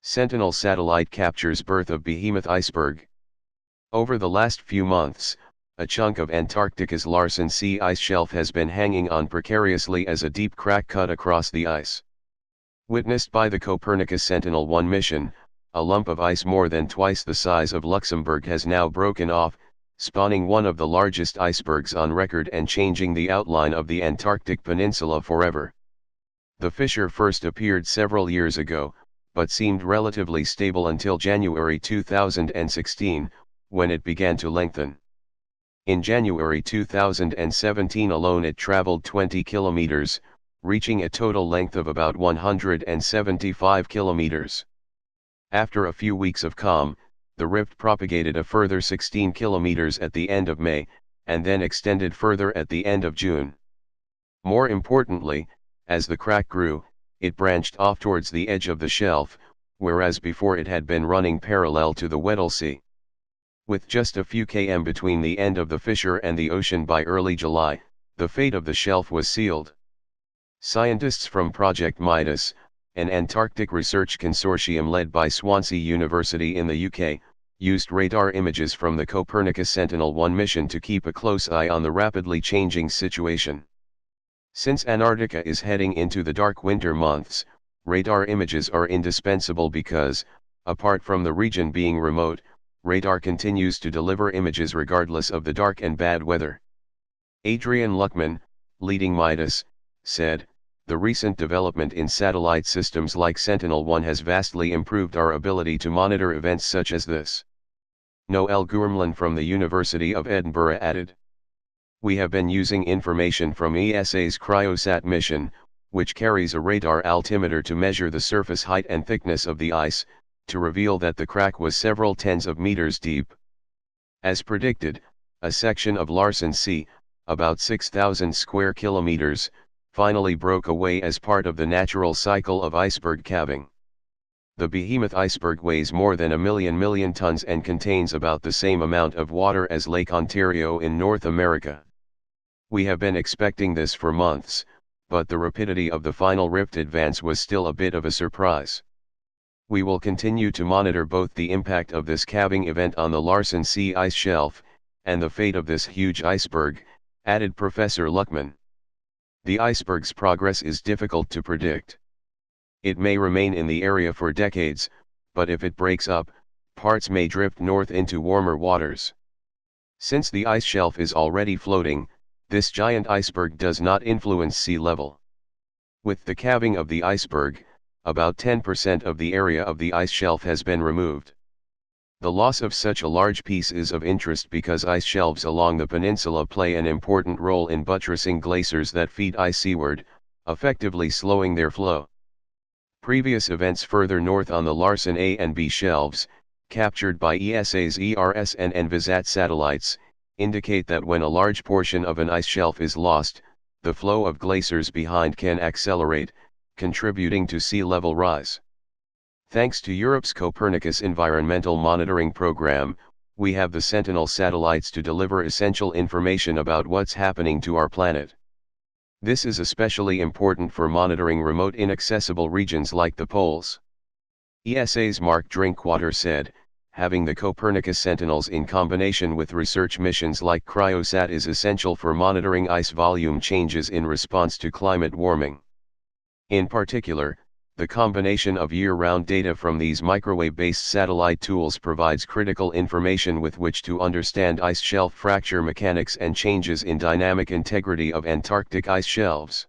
Sentinel satellite captures birth of behemoth iceberg. Over the last few months, a chunk of Antarctica's Larsen C ice shelf has been hanging on precariously as a deep crack cut across the ice. Witnessed by the Copernicus Sentinel-1 mission, a lump of ice more than twice the size of Luxembourg has now broken off, spawning one of the largest icebergs on record and changing the outline of the Antarctic peninsula forever. The fissure first appeared several years ago, but seemed relatively stable until January 2016, when it began to lengthen. In January 2017 alone it traveled 20 kilometers, reaching a total length of about 175 kilometers. After a few weeks of calm, the rift propagated a further 16 kilometers at the end of May, and then extended further at the end of June. More importantly, as the crack grew, it branched off towards the edge of the shelf, whereas before it had been running parallel to the Weddell Sea. With just a few km between the end of the fissure and the ocean by early July, the fate of the shelf was sealed. Scientists from Project Midas, an Antarctic research consortium led by Swansea University in the UK, used radar images from the Copernicus Sentinel-1 mission to keep a close eye on the rapidly changing situation. Since Antarctica is heading into the dark winter months, radar images are indispensable because, apart from the region being remote, radar continues to deliver images regardless of the dark and bad weather. Adrian Luckman, leading Midas, said, "The recent development in satellite systems like Sentinel-1 has vastly improved our ability to monitor events such as this." Noel Gourmlin from the University of Edinburgh added, "We have been using information from ESA's Cryosat mission, which carries a radar altimeter to measure the surface height and thickness of the ice, to reveal that the crack was several tens of meters deep. As predicted, a section of Larsen C, about 6,000 square kilometers, finally broke away as part of the natural cycle of iceberg calving. The behemoth iceberg weighs more than a million tons and contains about the same amount of water as Lake Ontario in North America. We have been expecting this for months, but the rapidity of the final rift advance was still a bit of a surprise. We will continue to monitor both the impact of this calving event on the Larsen C ice shelf, and the fate of this huge iceberg," added Professor Luckman. "The iceberg's progress is difficult to predict. It may remain in the area for decades, but if it breaks up, parts may drift north into warmer waters. Since the ice shelf is already floating, this giant iceberg does not influence sea level. With the calving of the iceberg, about 10% of the area of the ice shelf has been removed. The loss of such a large piece is of interest because ice shelves along the peninsula play an important role in buttressing glaciers that feed ice seaward, effectively slowing their flow. Previous events further north on the Larsen A and B shelves, captured by ESA's ERSN and VISAT satellites, indicate that when a large portion of an ice shelf is lost, the flow of glaciers behind can accelerate, contributing to sea level rise. Thanks to Europe's Copernicus Environmental Monitoring Program, we have the Sentinel satellites to deliver essential information about what's happening to our planet. This is especially important for monitoring remote inaccessible regions like the poles." ESA's Mark Drinkwater said, "Having the Copernicus Sentinels in combination with research missions like Cryosat is essential for monitoring ice volume changes in response to climate warming. In particular, the combination of year-round data from these microwave-based satellite tools provides critical information with which to understand ice shelf fracture mechanics and changes in dynamic integrity of Antarctic ice shelves."